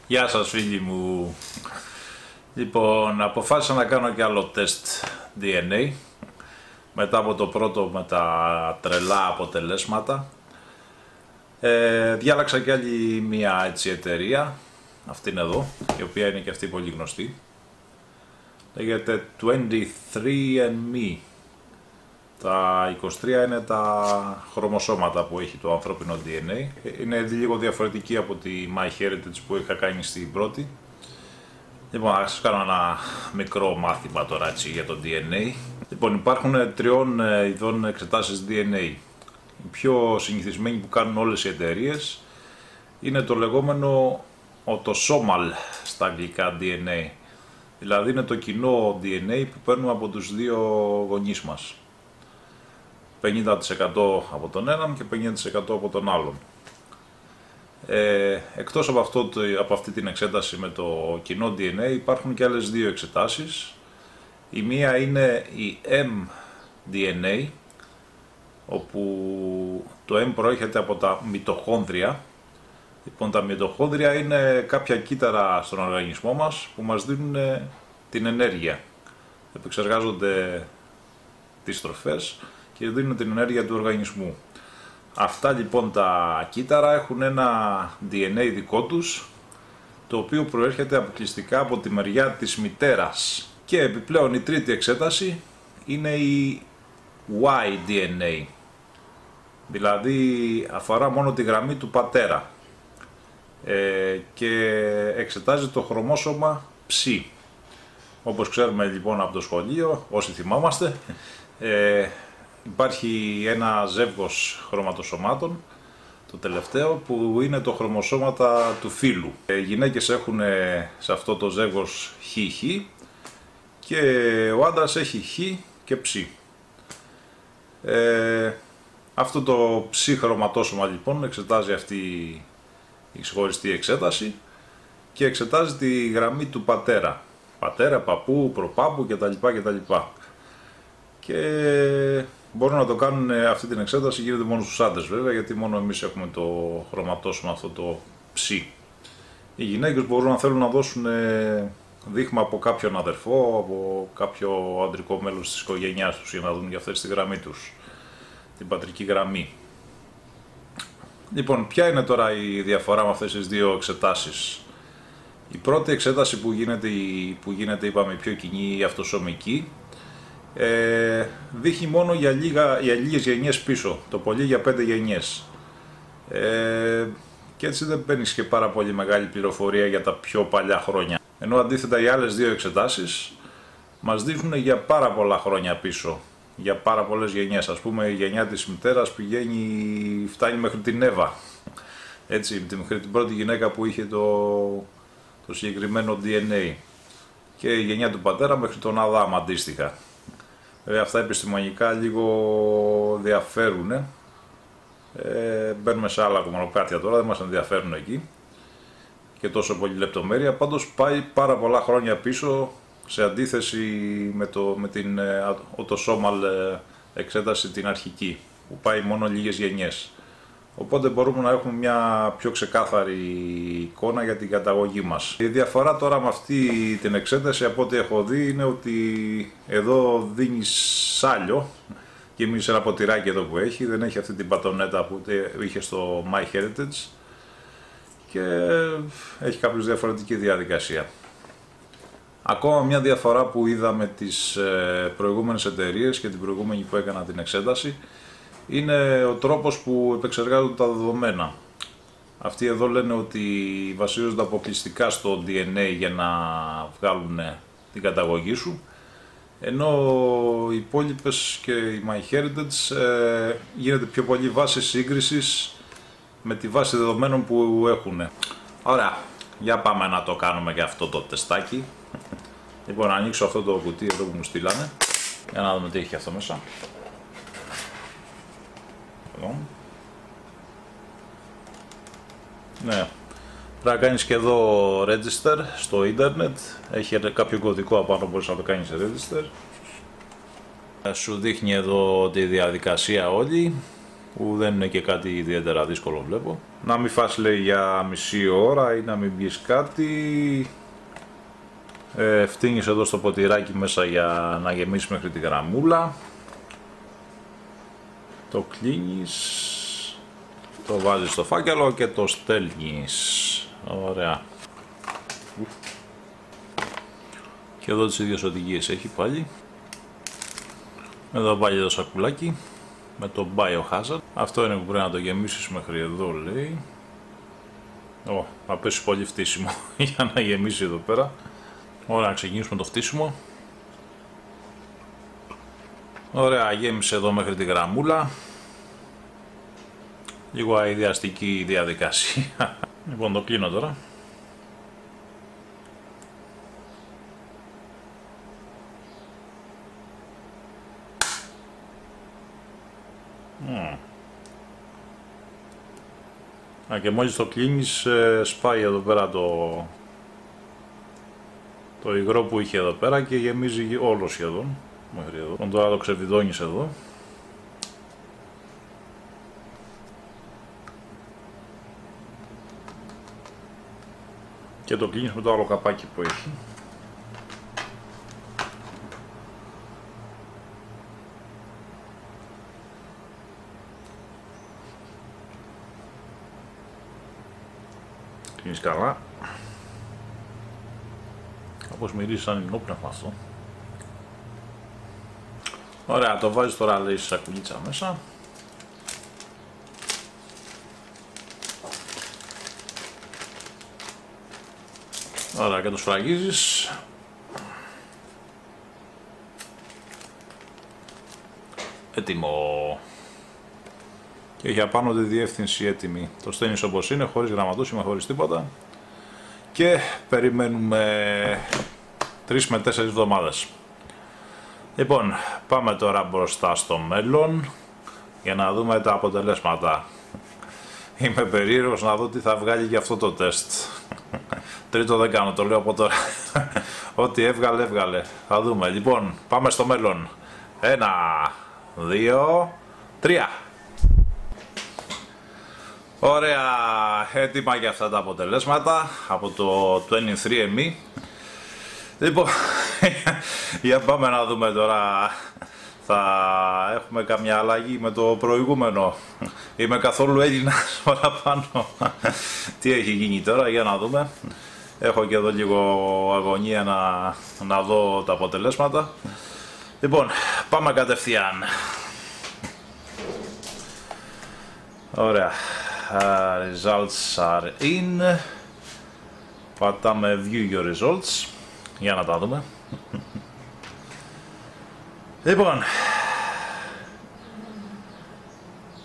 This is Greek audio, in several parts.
Γεια σας φίλοι μου. Λοιπόν, αποφάσισα να κάνω και άλλο τεστ DNA μετά από το πρώτο με τα τρελά αποτελέσματα. Διάλεξα και άλλη μια έτσι εταιρεία, αυτήν εδώ, η οποία είναι και αυτή πολύ γνωστή. Λέγεται 23andMe. Τα 23 είναι τα χρωμοσώματα που έχει το ανθρώπινο DNA. Είναι λίγο διαφορετική από τη MyHeritage που είχα κάνει στην πρώτη. Λοιπόν, θα σας κάνω ένα μικρό μάθημα τώρα έτσι, για το DNA. Λοιπόν, υπάρχουν τριών ειδών εξετάσεις DNA. Η πιο συνηθισμένη που κάνουν όλες οι εταιρείες είναι το λεγόμενο autosomal στα αγγλικά DNA. Δηλαδή είναι το κοινό DNA που παίρνουμε από τους δύο γονείς μας. 50% από τον έναν και 50% από τον άλλον. Εκτός από αυτή την εξέταση με το κοινό DNA υπάρχουν και άλλες δύο εξετάσεις. Η μία είναι η mDNA, όπου το M προέρχεται από τα μυτοχόνδρια. Λοιπόν, τα μυτοχόνδρια είναι κάποια κύτταρα στον οργανισμό μας που μας δίνουν την ενέργεια. Επεξεργάζονται τις τροφές και δίνουν την ενέργεια του οργανισμού. Αυτά λοιπόν τα κύτταρα έχουν ένα DNA δικό τους, το οποίο προέρχεται αποκλειστικά από τη μεριά της μητέρας. Και επιπλέον η τρίτη εξέταση είναι η Y-DNA, δηλαδή αφορά μόνο τη γραμμή του πατέρα και εξετάζει το χρωμόσωμα Ψ. Όπως ξέρουμε λοιπόν από το σχολείο, όσοι θυμάμαστε, υπάρχει ένα ζεύγος χρωματοσωμάτων, το τελευταίο, που είναι το χρωμοσώματα του φύλου. Οι γυναίκες έχουν σε αυτό το ζεύγος Χ και ο άντρας έχει Χ και Ψ. Αυτό το Ψ χρωματόσωμα λοιπόν εξετάζει αυτή η ξεχωριστή εξέταση και εξετάζει τη γραμμή του πατέρα. Πατέρα, παππού, προπάπου κτλ. Και μπορούν να το κάνουν αυτή την εξέταση, γίνεται μόνο στους άντρες βέβαια, γιατί μόνο εμείς έχουμε το χρωματόσωμα αυτό το Ψ. Οι γυναίκες μπορούν, αν θέλουν, να δώσουν δείγμα από κάποιον αδερφό, από κάποιο αντρικό μέλος της οικογένειάς τους, για να δουν για αυτές τη γραμμή τους, την πατρική γραμμή. Λοιπόν, ποια είναι τώρα η διαφορά με αυτές τις δύο εξετάσεις? Η πρώτη εξέταση που γίνεται είπαμε πιο κοινή, η αυτοσωμική, δείχνει μόνο για λίγες γενιές πίσω, το πολύ για 5 γενιές. Και έτσι δεν παίρνεις και πάρα πολύ μεγάλη πληροφορία για τα πιο παλιά χρόνια. Ενώ αντίθετα οι άλλες δύο εξετάσεις μας δείχνουν για πάρα πολλά χρόνια πίσω, για πάρα πολλές γενιές. Ας πούμε η γενιά της μητέρας φτάνει μέχρι την Εύα, έτσι, μέχρι την πρώτη γυναίκα που είχε το συγκεκριμένο DNA, και η γενιά του πατέρα μέχρι τον Αδάμ αντίστοιχα. Βέβαια αυτά επιστημονικά λίγο διαφέρουν, μπαίνουμε σε άλλα μονοπάτια τώρα, δεν μας ενδιαφέρουν εκεί και τόσο πολύ λεπτομέρεια. Πάντως πάει πάρα πολλά χρόνια πίσω, σε αντίθεση με την autosomal εξέταση την αρχική, που πάει μόνο λίγες γενιές. Οπότε μπορούμε να έχουμε μια πιο ξεκάθαρη εικόνα για την καταγωγή μας. Η διαφορά τώρα με αυτή την εξέταση, από ό,τι έχω δει, είναι ότι εδώ δίνεις σάλιο και εμείς ένα ποτηράκι εδώ που έχει, δεν έχει αυτή την πατονέτα που είχε στο MyHeritage και έχει κάποιος διαφορετική διαδικασία. Ακόμα μια διαφορά που είδα με τις προηγούμενες εταιρείες και την προηγούμενη που έκανα την εξέταση είναι ο τρόπος που επεξεργάζονται τα δεδομένα. Αυτοί εδώ λένε ότι βασίζονται αποκλειστικά στο DNA για να βγάλουν την καταγωγή σου, ενώ οι υπόλοιπες και η MyHeritage γίνεται πιο πολύ βάση σύγκρισης με τη βάση δεδομένων που έχουν. Ωραία, για πάμε να το κάνουμε και αυτό το τεστάκι. Λοιπόν, να ανοίξω αυτό το κουτί εδώ που μου στείλανε, για να δούμε τι έχει αυτό μέσα. Ναι, πρέπει να κάνεις και εδώ register στο ίντερνετ, έχει κάποιο κωδικό απάνω, μπορείς να το κάνεις register. Σου δείχνει εδώ τη διαδικασία όλη που δεν είναι και κάτι ιδιαίτερα δύσκολο βλέπω. Να μην φας λέει για μισή ώρα ή να μην πεις κάτι. Φτύνεις εδώ στο ποτηράκι μέσα για να γεμίσει μέχρι τη γραμμούλα. Το κλείνεις, το βάζεις στο φάκελο και το στέλνεις. Ωραία. Και εδώ τις ίδιες οδηγίες έχει πάλι. Εδώ πάλι το σακουλάκι με το Biohazard. Αυτό είναι που πρέπει να το γεμίσεις μέχρι εδώ λέει. Θα πέσει πολύ φτύσιμο για να γεμίσει εδώ πέρα. Ωραία, να ξεκινήσουμε το φτύσιμο. Ωραία, γέμισε εδώ μέχρι τη γραμμούλα. Λίγο αειδιαστική διαδικασία. Λοιπόν, το κλείνω τώρα. Και μόλις το κλείνεις σπάει εδώ πέρα το υγρό που είχε εδώ πέρα και γεμίζει όλο σχεδόν μέχρι εδώ. Τώρα το ξεβιδώνεις εδώ. Και το κλείνεις με το άλλο καπάκι που έχει. Κλείνεις καλά. Κάπως μυρίζει σαν υνόπνευμα αυτό. Ωραία, το βάζεις τώρα λέει στη σακουλίτσα μέσα. Ωραία, και το σφραγίζεις. Έτοιμο. Και έχει απάνω τη διεύθυνση έτοιμη. Το στέλνεις όπως είναι, χωρίς γραμματόσημα, χωρίς τίποτα. Και περιμένουμε 3 με 4 εβδομάδες. Λοιπόν, πάμε τώρα μπροστά στο μέλλον για να δούμε τα αποτελέσματα. Είμαι περίεργος να δω τι θα βγάλει για αυτό το τεστ. Τρίτο δεν κάνω, το λέω από τώρα. Ό,τι έβγαλε, έβγαλε. Θα δούμε. Λοιπόν, πάμε στο μέλλον. 1, 2, 3. Ωραία, έτοιμα για αυτά τα αποτελέσματα από το 23andMe. Λοιπόν, για πάμε να δούμε τώρα. Θα έχουμε καμιά αλλαγή με το προηγούμενο. Είμαι καθόλου Έλληνας παραπάνω. Τι έχει γίνει τώρα, για να δούμε. Έχω και εδώ λίγο αγωνία να δω τα αποτελέσματα. Λοιπόν, πάμε κατευθείαν. Ωραία. Results are in. Πατάμε view your results για να τα δούμε. Λοιπόν,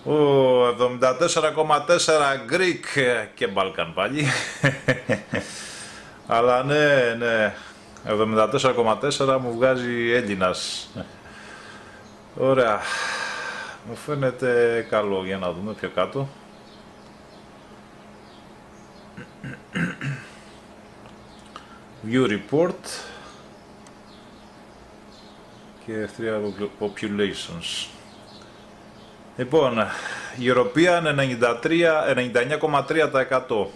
74,4 Greek και Balkan πάλι. Αλλά ναι, 74,4 μου βγάζει Έλληνας. Ωραία, μου φαίνεται καλό, για να δούμε πιο κάτω. View report και 3 populations. Λοιπόν, European 99,3%,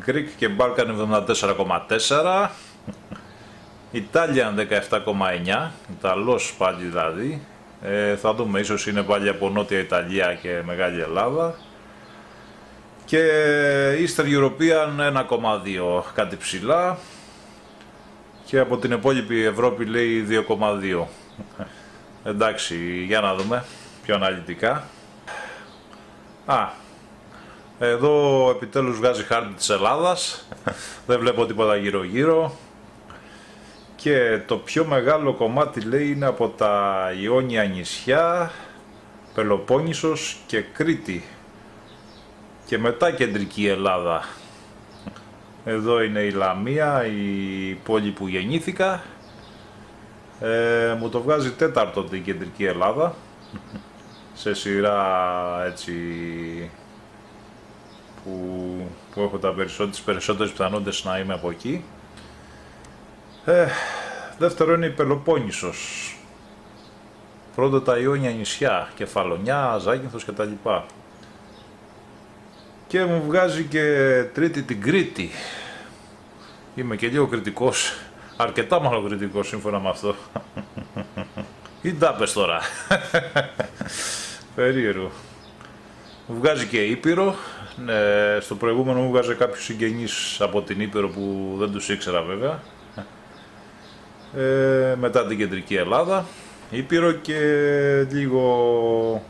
Greek και Balkan 74,4%, Italian 17,9%, Ιταλός πάλι δηλαδή, θα δούμε, ίσως είναι πάλι από Νότια Ιταλία και Μεγάλη Ελλάδα, και Eastern European 1,2%, κάτι ψηλά, και από την υπόλοιπη Ευρώπη λέει 2,2%. Εντάξει, για να δούμε πιο αναλυτικά. Εδώ επιτέλους βγάζει χάρτη της Ελλάδας. Δεν βλέπω τίποτα γύρω γύρω. Και το πιο μεγάλο κομμάτι λέει είναι από τα Ιόνια νησιά, Πελοπόννησος και Κρήτη. Και μετά κεντρική Ελλάδα. Εδώ είναι η Λαμία, η πόλη που γεννήθηκα. Μου το βγάζει τέταρτο την κεντρική Ελλάδα. Σε σειρά έτσι που έχω τις περισσότερες πιθανότητες να είμαι από εκεί. Δεύτερο είναι η Πελοπόννησος. Πρώτα τα Ιόνια νησιά, Κεφαλονιά, Ζάκυνθος κτλ. Και μου βγάζει και τρίτη την Κρήτη. Είμαι και λίγο κριτικός, αρκετά μάλλον κριτικός σύμφωνα με αυτό. Ή τα πες τώρα. Περίεργο. Μου βγάζει και Ήπειρο. Στο προηγούμενο μου βγάζει κάποιους συγγενείς από την Ήπειρο που δεν τους ήξερα βέβαια. Μετά την κεντρική Ελλάδα. Ήπειρο και λίγο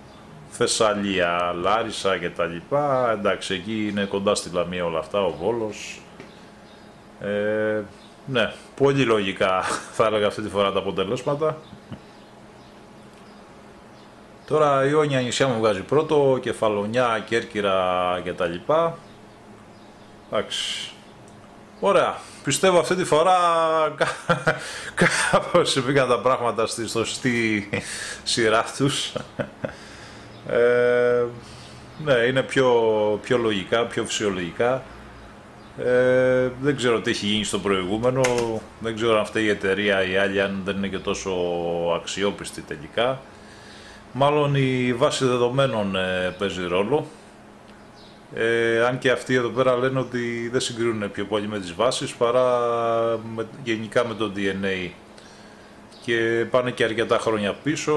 Θεσσαλία, Λάρισα και τα λοιπά. Εντάξει, εκεί είναι κοντά στη Λαμία όλα αυτά, ο Βόλος. Ναι, πολύ λογικά θα έλεγα αυτή τη φορά τα αποτελέσματα. Τώρα η Ιόνια νησιά μου βγάζει πρώτο, Κεφαλονιά, Κέρκυρα και τα λοιπά. Εντάξει. Ωραία. Πιστεύω αυτή τη φορά κάπως πήγαν τα πράγματα στη σωστή σειρά τους. Ναι, είναι πιο λογικά, πιο φυσιολογικά. Δεν ξέρω τι έχει γίνει στο προηγούμενο, δεν ξέρω αν αυτή η εταιρεία ή άλλη αν δεν είναι και τόσο αξιόπιστη τελικά. Μάλλον η βάση δεδομένων παίζει ρόλο. Αν και αυτοί εδώ πέρα λένε ότι δεν συγκρίνουν πιο πολύ με τις βάσεις παρά γενικά με το DNA και πάνε και αρκετά χρόνια πίσω,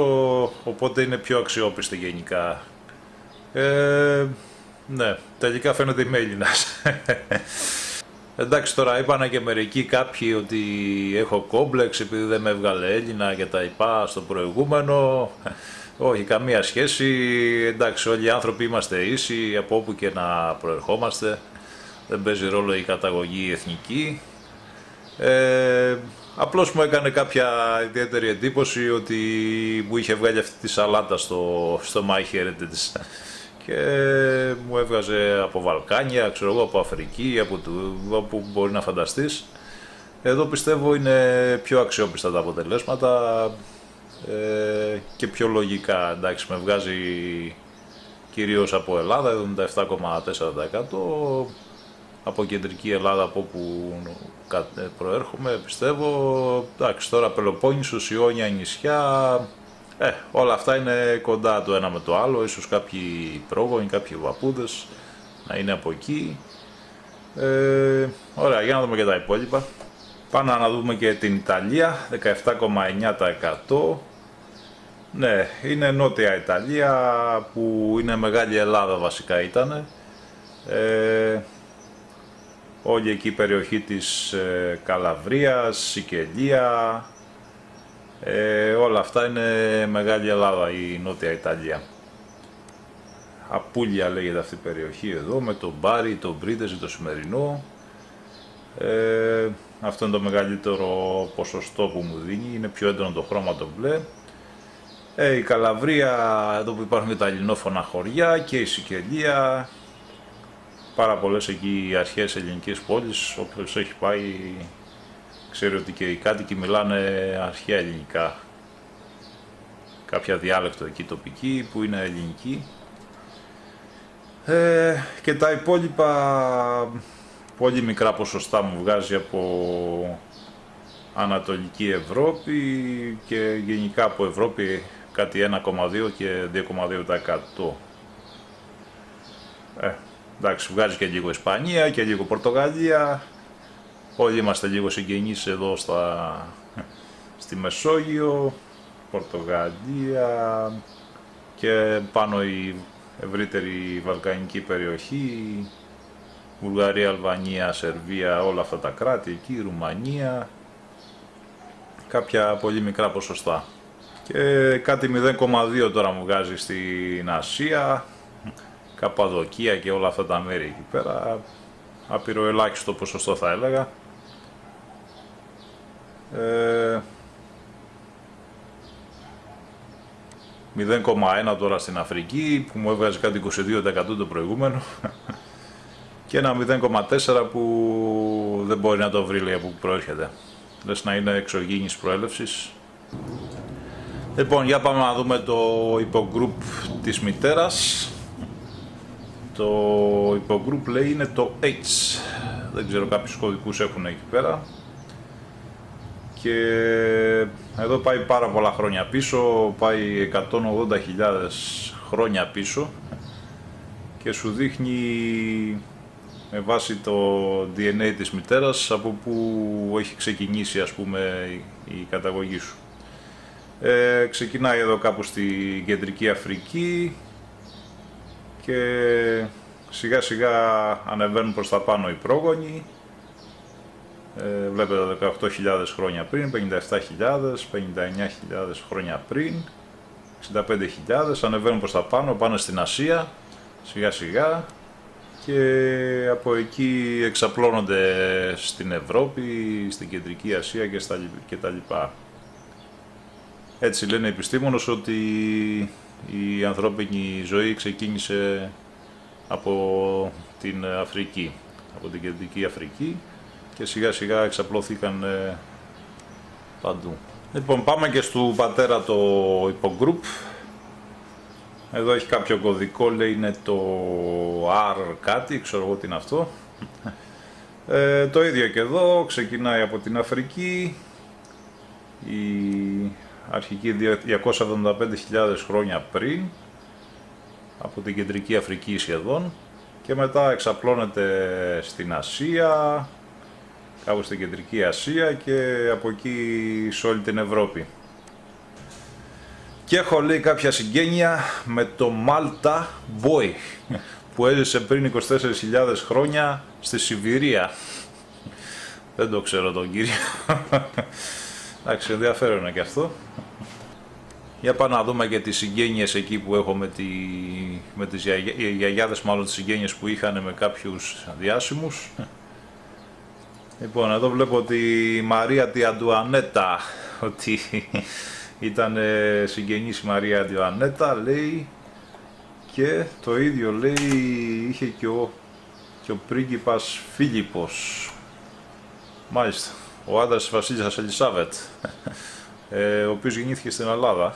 οπότε είναι πιο αξιόπιστη γενικά. Ναι, τελικά φαίνεται είμαι Έλληνας. Εντάξει, τώρα είπανε και μερικοί κάποιοι ότι έχω κόμπλεξ επειδή δεν με έβγαλε Έλληνα και τα είπα στο προηγούμενο. Όχι, καμία σχέση. Εντάξει, όλοι οι άνθρωποι είμαστε ίσοι από όπου και να προερχόμαστε. Δεν παίζει ρόλο η καταγωγή εθνική. Απλώς μου έκανε κάποια ιδιαίτερη εντύπωση ότι μου είχε βγάλει αυτή τη σαλάτα στο My Heritage και μου έβγαζε από Βαλκάνια, ξέρω εγώ, από Αφρική, από όπου μπορεί να φανταστείς. Εδώ πιστεύω είναι πιο αξιόπιστα τα αποτελέσματα και πιο λογικά. Εντάξει, με βγάζει κυρίως από Ελλάδα, 77,4%, από κεντρική Ελλάδα από όπου προέρχομαι πιστεύω. Εντάξει, τώρα Πελοπόννησος, Ιόνια νησιά, όλα αυτά είναι κοντά το ένα με το άλλο, ίσως κάποιοι πρόγονοι, κάποιοι παππούδες να είναι από εκεί. Ωραία, για να δούμε και τα υπόλοιπα. Πάμε να δούμε και την Ιταλία, 17,9%. Ναι, είναι νότια Ιταλία που είναι μεγάλη Ελλάδα βασικά ήταν. Όλη εκεί η περιοχή της Καλαβρίας, Σικελία, όλα αυτά είναι μεγάλη Ελλάδα, η νότια Ιταλία. Απούλια λέγεται αυτή η περιοχή εδώ, με το Μπάρι, το Μπρίτεζι, το σημερινό. Αυτό είναι το μεγαλύτερο ποσοστό που μου δίνει, είναι πιο έντονο το χρώμα το μπλε. Η Καλαβρία, εδώ που υπάρχουν και τα ελληνόφωνα χωριά, και η Σικελία. Πάρα πολλές εκεί οι αρχαίες ελληνικές πόλεις, όποιος έχει πάει ξέρει ότι και οι κάτοικοι μιλάνε αρχαία ελληνικά. Κάποια διάλεκτο εκεί τοπική που είναι ελληνική. Και τα υπόλοιπα πολύ μικρά ποσοστά μου βγάζει από Ανατολική Ευρώπη και γενικά από Ευρώπη κάτι 1,2 και 2,2%. Εντάξει, βγάζει και λίγο Ισπανία και λίγο Πορτογαλία. Όλοι είμαστε λίγο συγγενείς εδώ στη Μεσόγειο, Πορτογαλία και πάνω η ευρύτερη βαλκανική περιοχή, Βουλγαρία, Αλβανία, Σερβία, όλα αυτά τα κράτη εκεί, Ρουμανία, κάποια πολύ μικρά ποσοστά. Και κάτι 0,2 τώρα μου βγάζει στην Ασία, Καπαδοκία και όλα αυτά τα μέρη εκεί πέρα, άπειρο ελάχιστο ποσοστό θα έλεγα. 0,1 τώρα στην Αφρική που μου έβγαζε κάτι 22% το προηγούμενο και ένα 0,4 που δεν μπορεί να το βρει, λέει, από που προέρχεται. Λες να είναι εξωγήινης προέλευσης. Λοιπόν, για πάμε να δούμε το υπογκρουπ της μητέρας. Το υπογκρουπ λέει είναι το H. Δεν ξέρω, κάποιους κωδικούς έχουν εκεί πέρα. και εδώ πάει πάρα πολλά χρόνια πίσω, πάει 180.000 χρόνια πίσω και σου δείχνει με βάση το DNA της μητέρας από που έχει ξεκινήσει, ας πούμε, η καταγωγή σου. Ξεκινάει εδώ κάπου στην Κεντρική Αφρική και σιγά σιγά ανεβαίνουν προς τα πάνω οι πρόγονοι. Βλέπετε 18.000 χρόνια πριν, 57.000, 59.000 χρόνια πριν, 65.000, ανεβαίνουν προς τα πάνω, πάνε στην Ασία σιγά σιγά και από εκεί εξαπλώνονται στην Ευρώπη, στην Κεντρική Ασία και τα λοιπά. Έτσι λένε οι επιστήμονες ότι η ανθρώπινη ζωή ξεκίνησε από την Αφρική, από την Κεντρική Αφρική και σιγά σιγά εξαπλώθηκαν παντού. Λοιπόν, πάμε και στο πατέρα το υπογκρουπ. Εδώ έχει κάποιο κωδικό, λέει είναι το R κάτι, ξέρω εγώ τι είναι αυτό. Το ίδιο και εδώ, ξεκινάει από την Αφρική, η αρχική 275.000 χρόνια πριν, από την Κεντρική Αφρική σχεδόν, και μετά εξαπλώνεται στην Ασία, κάπου στην Κεντρική Ασία και από εκεί σε όλη την Ευρώπη. Και έχω, λέει, κάποια συγγένεια με το Malta Boy που έζησε πριν 24.000 χρόνια στη Σιβηρία. Δεν το ξέρω τον κύριο. Εντάξει, ενδιαφέρον είναι και αυτό. Για πάμε να δούμε και τις συγγένειες εκεί που έχω με τις γιαγιάδες, μάλλον τις συγγένειες που είχαν με κάποιους διάσημους. Λοιπόν, εδώ βλέπω ότι η Μαρία τη Αντουανέτα, ότι ήταν συγγενής η Μαρία Αντουανέτα, λέει, και το ίδιο, λέει, είχε και ο πρίγκιπας Φίλιππος. Μάλιστα, ο άντρας της βασίλισσας Ελισάβετ, ο οποίος γεννήθηκε στην Ελλάδα.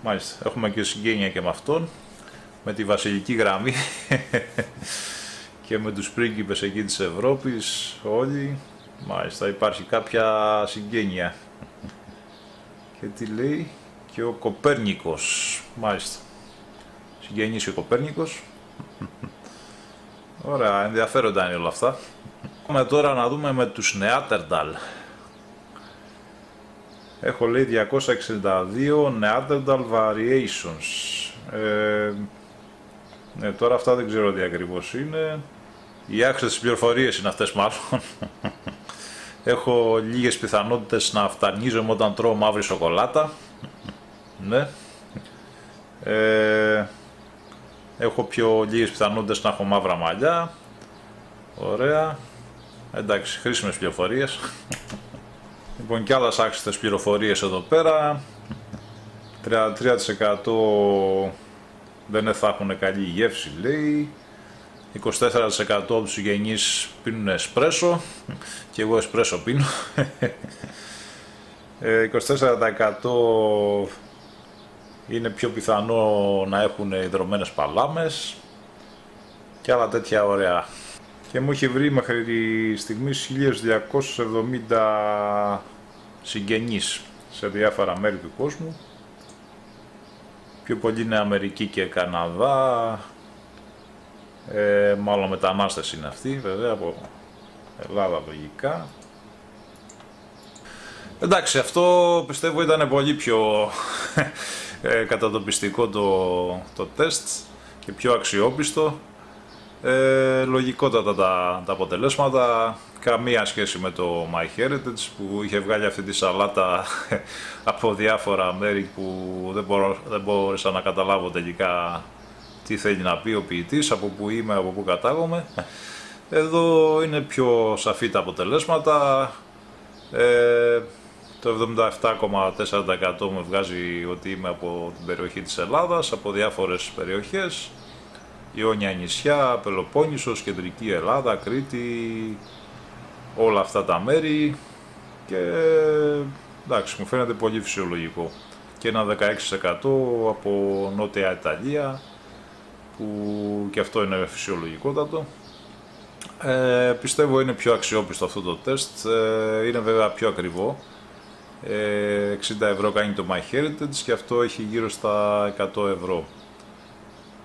Μάλιστα, έχουμε και συγγένεια και με αυτόν, με τη βασιλική γραμμή και με τους πρίγκιπες εκεί της Ευρώπης, όλοι. Μάλιστα, υπάρχει κάποια συγγένεια. Και τι λέει, και ο Κοπέρνικος. Μάλιστα, συγγενής ο Κοπέρνικος. Ωραία, ενδιαφέροντα είναι όλα αυτά. Πάμε τώρα να δούμε με τους Νεάτερνταλ. Έχω, λέει, 262 Neanderthal Variations. Τώρα αυτά δεν ξέρω τι ακριβώς είναι. Οι άξιες πληροφορίες είναι αυτές μάλλον. Έχω λίγες πιθανότητες να φτανίζομαι όταν τρώω μαύρη σοκολάτα. Ναι. Έχω πιο λίγες πιθανότητες να έχω μαύρα μαλλιά. Ωραία. Εντάξει, χρήσιμες πληροφορίες. Λοιπόν, και άλλες άξιτες πληροφορίες εδώ πέρα. 33% δεν θα έχουν καλή γεύση, λέει. 24% από τους συγγενείς πίνουν εσπρέσο και εγώ εσπρέσο πίνω. 24% είναι πιο πιθανό να έχουν ιδρωμένες παλάμες και άλλα τέτοια ωραία. Και μου έχει βρει μέχρι στιγμής 1270 συγγενείς σε διάφορα μέρη του κόσμου. Πιο πολύ είναι Αμερική και Καναδά. Μάλλον μετανάστες είναι αυτοί, βέβαια, από Ελλάδα λογικά. Εντάξει, αυτό πιστεύω ήταν πολύ πιο κατατοπιστικό το τεστ και πιο αξιόπιστο. Λογικότατα τα αποτελέσματα, καμία σχέση με το MyHeritage που είχε βγάλει αυτή τη σαλάτα από διάφορα μέρη που δεν μπόρεσα να καταλάβω τελικά τι θέλει να πει ο ποιητής, από που είμαι, από που κατάγομαι. Εδώ είναι πιο σαφή τα αποτελέσματα. Το 77,4% με βγάζει ότι είμαι από την περιοχή της Ελλάδας, από διάφορες περιοχές. Ιόνια νησιά, Πελοπόννησος, Κεντρική Ελλάδα, Κρήτη, όλα αυτά τα μέρη και εντάξει, μου φαίνεται πολύ φυσιολογικό. Και ένα 16% από Νότια Ιταλία, που και αυτό είναι φυσιολογικότατο. Πιστεύω είναι πιο αξιόπιστο αυτό το τεστ, είναι βέβαια πιο ακριβό. 60 ευρώ κάνει το MyHeritage και αυτό έχει γύρω στα 100 ευρώ.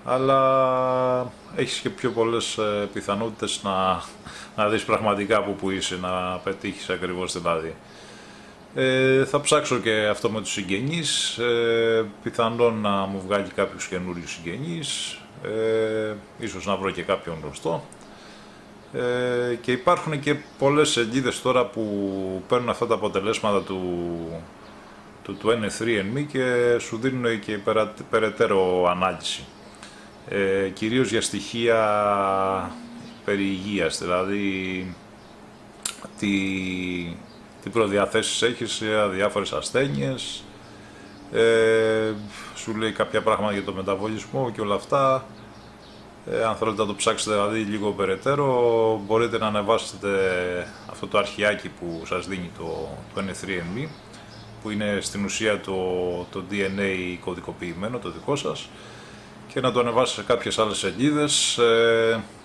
Αλλά έχεις και πιο πολλές πιθανότητες να δεις πραγματικά από που είσαι, να πετύχεις ακριβώς δηλαδή. Θα ψάξω και αυτό με τους συγγενείς, πιθανόν να μου βγάλει κάποιους καινούριους συγγενείς, ίσως να βρω και κάποιον γνωστό. Και υπάρχουν και πολλές σελίδες τώρα που παίρνουν αυτά τα αποτελέσματα του 23andMe και σου δίνουν και περαιτέρω ανάλυση. Κυρίως για στοιχεία περί υγείας, δηλαδή τι προδιαθέσεις έχεις για διάφορες ασθένειες, σου λέει κάποια πράγματα για το μεταβολισμό και όλα αυτά. Αν θέλετε να το ψάξετε δηλαδή λίγο περαιτέρω, μπορείτε να ανεβάσετε αυτό το αρχιάκι που σας δίνει το 23andMe, που είναι στην ουσία το DNA κωδικοποιημένο, το δικό σας, και να το ανεβάσετε σε κάποιες άλλες σελίδες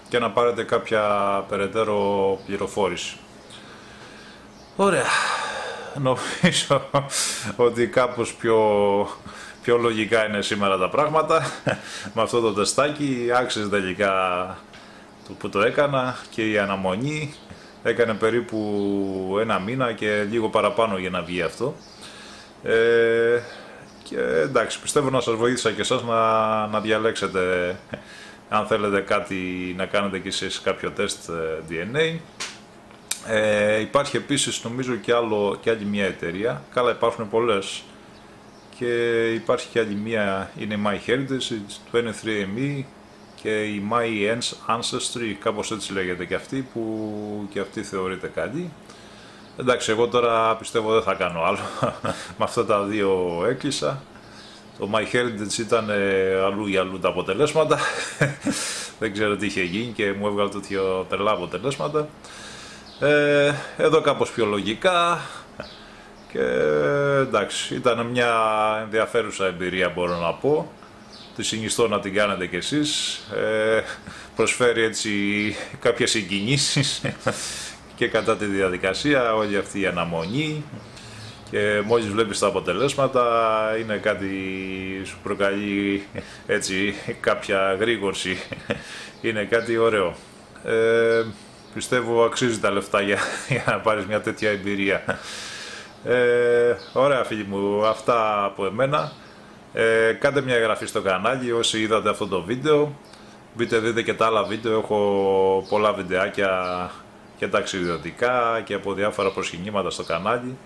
και να πάρετε κάποια περαιτέρω πληροφόρηση. Ωραία, νομίζω ότι κάπως πιο λογικά είναι σήμερα τα πράγματα. Με αυτό το τεστάκι άξιζε τελικά το που το έκανα, και η αναμονή έκανε περίπου ένα μήνα και λίγο παραπάνω για να βγει αυτό. Και εντάξει, πιστεύω να σας βοήθησα και εσάς να διαλέξετε αν θέλετε κάτι να κάνετε και εσείς κάποιο τεστ DNA. Υπάρχει επίσης νομίζω και άλλη μια εταιρεία, καλά υπάρχουν πολλές, και υπάρχει και άλλη μια, είναι η MyHeritage, το 23andMe και η My Ancestry, κάπως έτσι λέγεται και αυτή, που και αυτή θεωρείται καλή. Εντάξει, εγώ τώρα πιστεύω δεν θα κάνω άλλο, με αυτά τα δύο έκλεισα. Το MyHeritage ήταν αλλού για αλλού τα αποτελέσματα, δεν ξέρω τι είχε γίνει και μου έβγαλε τέτοιο τρελά αποτελέσματα. Εδώ κάπως πιο λογικά και εντάξει, ήταν μια ενδιαφέρουσα εμπειρία, μπορώ να πω. Τη συνιστώ να την κάνετε κι εσείς. Προσφέρει έτσι κάποιες συγκινήσεις και κατά τη διαδικασία, όλη αυτή η αναμονή, και μόλις βλέπεις τα αποτελέσματα είναι κάτι, σου προκαλεί έτσι κάποια γρήγορση, είναι κάτι ωραίο. Πιστεύω αξίζει τα λεφτά για να πάρεις μια τέτοια εμπειρία. Ωραία φίλοι μου, αυτά από εμένα. Κάντε μια εγγραφή στο κανάλι όσοι είδατε αυτό το βίντεο. Μπείτε δείτε και τα άλλα βίντεο, έχω πολλά βιντεάκια και ταξιδιωτικά και από διάφορα προσκυνήματα στο κανάλι.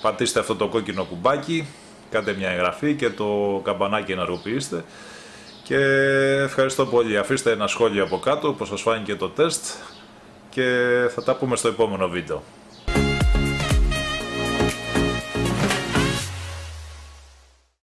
Πατήστε αυτό το κόκκινο κουμπάκι, κάντε μια εγγραφή και το καμπανάκι ενεργοποιήστε. Και ευχαριστώ πολύ. Αφήστε ένα σχόλιο από κάτω πως σας φάνηκε το τεστ και θα τα πούμε στο επόμενο βίντεο.